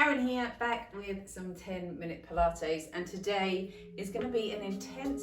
Karen here, back with some 10-minute Pilates, and today is going to be an intense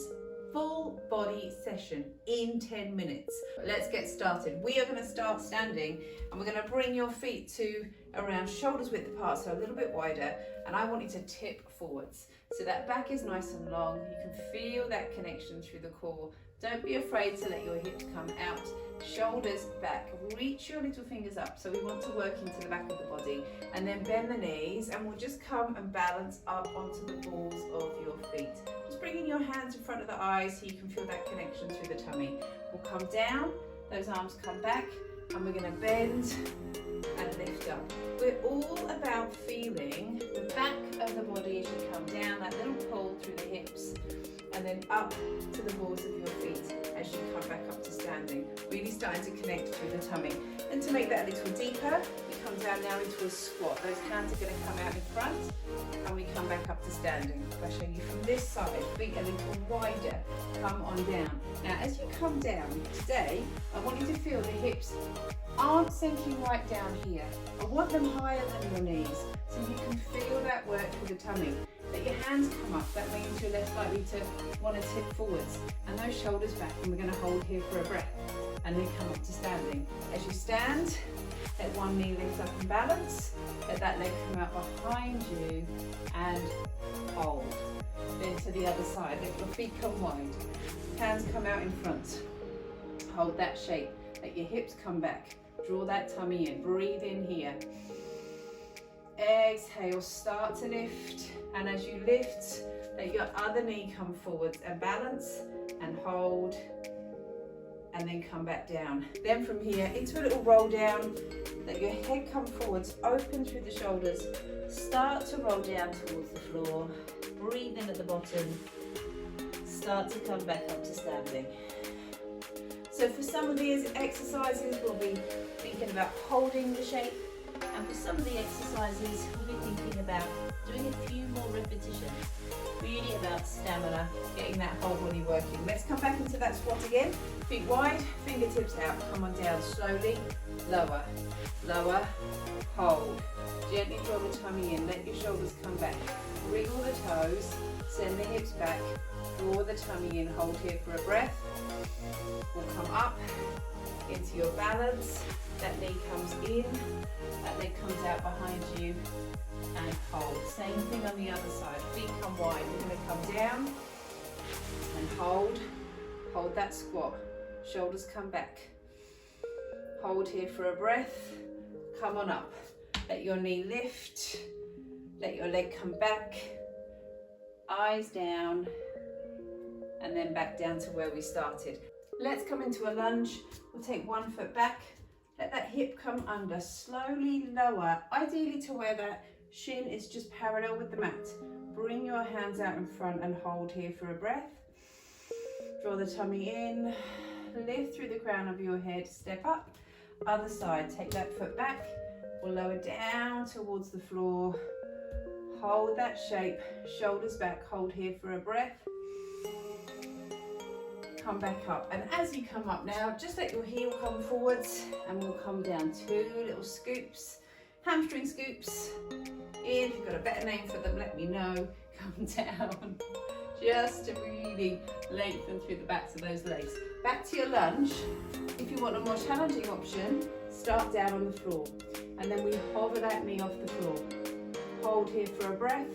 full body session in 10 minutes. Let's get started. We are going to start standing and we're going to bring your feet to around shoulders width apart, so a little bit wider, and I want you to tip forwards so that back is nice and long. You can feel that connection through the core. Don't be afraid to let your hips come out, shoulders back, reach your little fingers up. So we want to work into the back of the body, and then bend the knees, and we'll just come and balance up onto the balls of your feet. Just bringing your hands in front of the eyes so you can feel that connection through the tummy. We'll come down, those arms come back, and we're going to bend and lift up. We're all about feeling the back of the body as you come down, that little pull through the hips, and then up to the balls of your feet as you come back up to standing. Really starting to connect through the tummy. And to make that a little deeper, we come down now into a squat. Those hands are going to come out in front, and we come back up to standing. If I show you from this side, feet a little wider, come on down. Now as you come down today, I want you to feel the hips aren't sinking right down here. I want them higher than your knees, so you can feel that work through the tummy. Let your hands come up, that means you're less likely to want to tip forwards, and those shoulders back, and we're going to hold here for a breath and then come up to standing. As you stand, let one knee lift up and balance, let that leg come out behind you and hold. Then to the other side, let your feet come wide, hands come out in front, hold that shape, let your hips come back, draw that tummy in, breathe in here. Exhale, start to lift, and as you lift, let your other knee come forwards and balance and hold, and then come back down. Then from here into a little roll down, let your head come forwards, open through the shoulders, start to roll down towards the floor, breathe in at the bottom, start to come back up to standing. So for some of these exercises, we'll be thinking about holding the shape. And for some of the exercises, we'll be thinking about doing a few more repetitions. Really about stamina, getting that whole body working. Let's come back into that squat again. Feet wide, fingertips out. Come on down slowly. Lower, lower, hold. Gently draw the tummy in. Let your shoulders come back. Wriggle the toes. Send the hips back. Draw the tummy in. Hold here for a breath. We'll come up into your balance. That knee comes in, that leg comes out behind you, and hold. Same thing on the other side. Feet come wide. We're going to come down and hold. Hold that squat. Shoulders come back. Hold here for a breath. Come on up. Let your knee lift. Let your leg come back. Eyes down, and then back down to where we started. Let's come into a lunge. We'll take one foot back. Let that hip come under, slowly lower, ideally to where that shin is just parallel with the mat. Bring your hands out in front and hold here for a breath. Draw the tummy in, lift through the crown of your head, step up. Other side, take that foot back, we'll lower down towards the floor. Hold that shape, shoulders back, hold here for a breath. Come back up, and as you come up now, just let your heel come forwards, and we'll come down. Two little scoops, hamstring scoops. If you've got a better name for them, let me know. Come down, just to really lengthen through the backs of those legs. Back to your lunge. If you want a more challenging option, start down on the floor, and then we hover that knee off the floor. Hold here for a breath.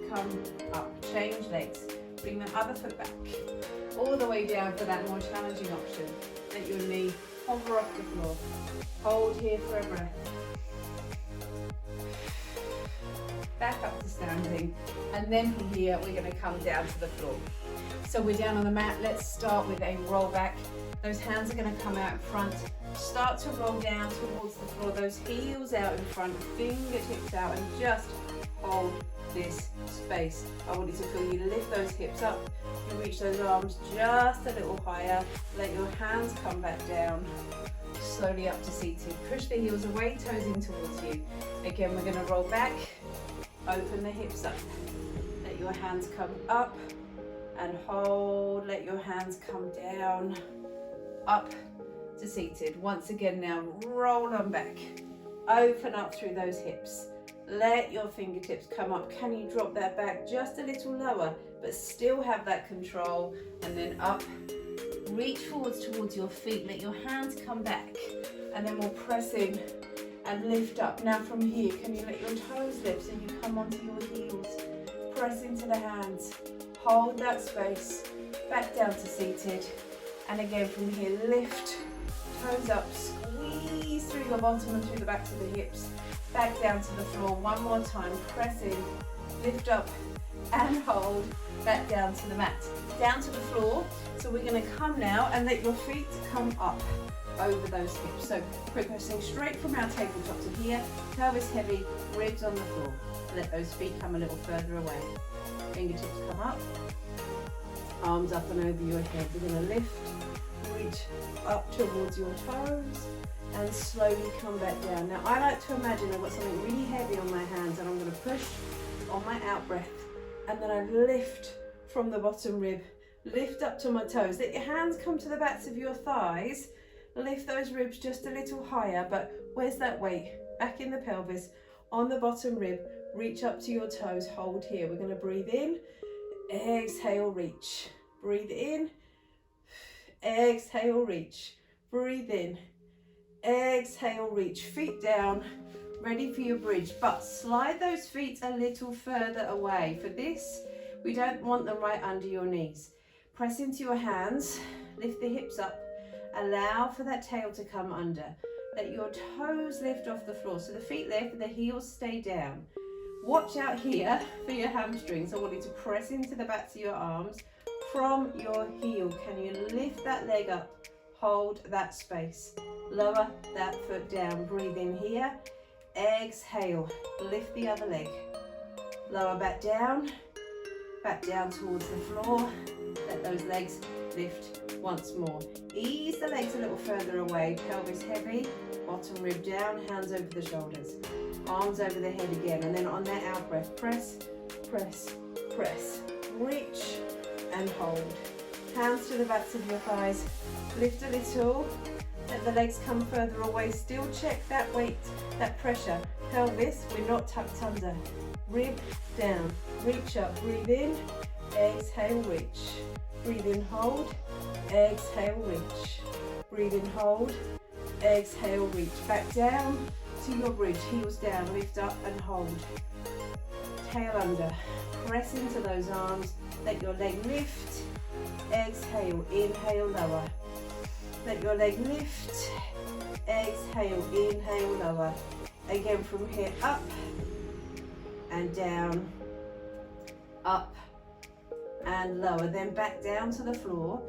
Come up, change legs. Bring the other foot back, all the way down for that more challenging option. Let your knee hover off the floor. Hold here for a breath. Back up to standing. And then from here, we're going to come down to the floor. So we're down on the mat. Let's start with a roll back. Those hands are going to come out in front. Start to roll down towards the floor. Those heels out in front, fingertips out, and just hold this space. I want you to feel you lift those hips up, you reach those arms just a little higher, let your hands come back down, slowly up to seated. Push the heels away, toes in towards you. Again, we're going to roll back, open the hips up, let your hands come up and hold, let your hands come down, up to seated. Once again now, roll on back, Open up through those hips. Let your fingertips come up. Can you drop that back just a little lower, but still have that control? And then up. Reach forwards towards your feet. Let your hands come back. And then we'll press in and lift up. Now from here, can you let your toes lift so you come onto your heels? Press into the hands. Hold that space. Back down to seated. And again from here, lift. Toes up. Squeeze through your bottom and through the backs of the hips. Back down to the floor. One more time. Press in. Lift up and hold. Back down to the mat. Down to the floor. So we're going to come now and let your feet come up over those hips. So progressing straight from our tabletop to here. Pelvis heavy, ribs on the floor. Let those feet come a little further away. Fingertips come up. Arms up and over your head. We're going to lift, reach up towards your toes and slowly come back down. Now I like to imagine I've got something really heavy on my hands and I'm going to push on my out breath and then I lift from the bottom rib, lift up to my toes. Let your hands come to the backs of your thighs. Lift those ribs just a little higher, but where's that weight? Back in the pelvis, on the bottom rib, reach up to your toes, hold here. We're going to breathe in, exhale, reach. Breathe in, exhale, reach. Breathe in, exhale, reach. Feet down, ready for your bridge, but slide those feet a little further away. For this, we don't want them right under your knees. Press into your hands, lift the hips up, allow for that tail to come under. Let your toes lift off the floor. So the feet lift, the heels stay down. Watch out here for your hamstrings. I want you to press into the backs of your arms from your heel. Can you lift that leg up? Hold that space. Lower that foot down. Breathe in here. Exhale. Lift the other leg. Lower back down towards the floor. Let those legs lift once more. Ease the legs a little further away. Pelvis heavy. Bottom rib down. Hands over the shoulders. Arms over the head again, and then on that out breath, press, press, press, reach and hold. Hands to the backs of your thighs, lift a little, let the legs come further away, still check that weight, that pressure. Pelvis, we're not tucked under. Rib down, reach up, breathe in, exhale, reach. Breathe in, hold, exhale, reach. Breathe in, hold, exhale, reach. Back down to your bridge, heels down, lift up and hold. Tail under, press into those arms, let your leg lift, exhale, inhale, lower. Let your leg lift, exhale, inhale, lower. Again from here, up and down, up and lower. Then back down to the floor.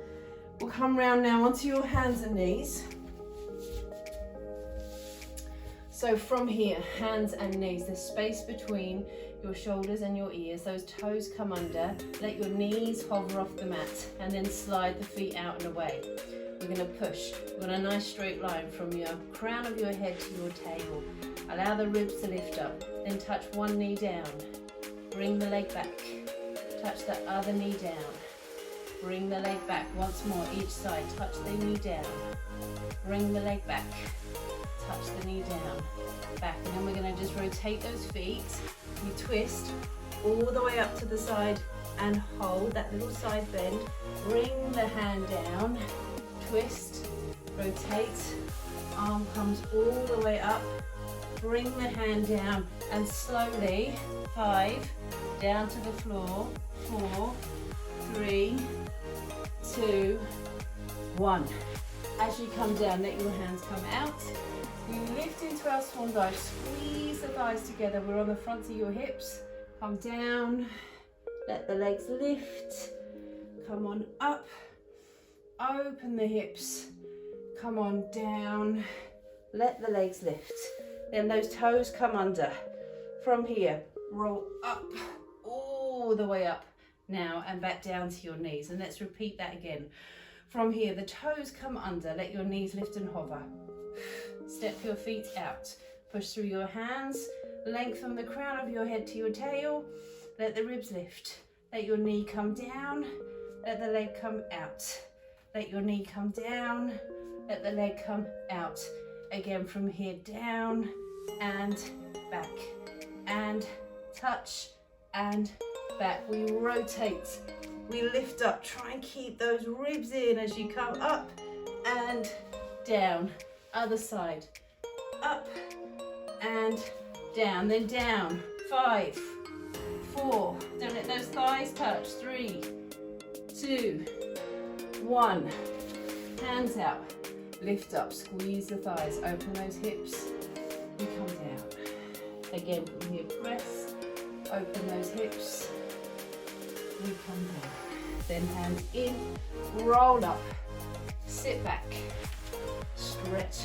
We'll come round now onto your hands and knees. So from here, hands and knees, the space between your shoulders and your ears, those toes come under, let your knees hover off the mat and then slide the feet out and away. We're going to push. We've got a nice straight line from your crown of your head to your tail. Allow the ribs to lift up, then touch one knee down. Bring the leg back. Touch the other knee down. Bring the leg back once more, each side. Touch the knee down. Bring the leg back. Touch the knee down, back, and then we're going to just rotate those feet. You twist all the way up to the side and hold that little side bend. Bring the hand down, twist, rotate, arm comes all the way up. Bring the hand down and slowly, 5, down to the floor, 4, 3, 2, 1. As you come down, let your hands come out. We lift into our swan dive, squeeze the thighs together. We're on the front of your hips. Come down, let the legs lift. Come on up, open the hips. Come on down, let the legs lift. Then those toes come under. From here, roll up, all the way up now and back down to your knees. And let's repeat that again. From here, the toes come under, let your knees lift and hover. Step your feet out, push through your hands, lengthen the crown of your head to your tail, let the ribs lift, let your knee come down, let the leg come out, let your knee come down, let the leg come out. Again from here, down, and back, and touch, and back. We rotate, we lift up, try and keep those ribs in as you come up and down. Other side, up and down, then down. 5, 4, don't let those thighs touch. 3, 2, 1. Hands out, lift up, squeeze the thighs, open those hips, we come down. Again, from here, press, open those hips, we come down. Then hands in, roll up, sit back, stretch,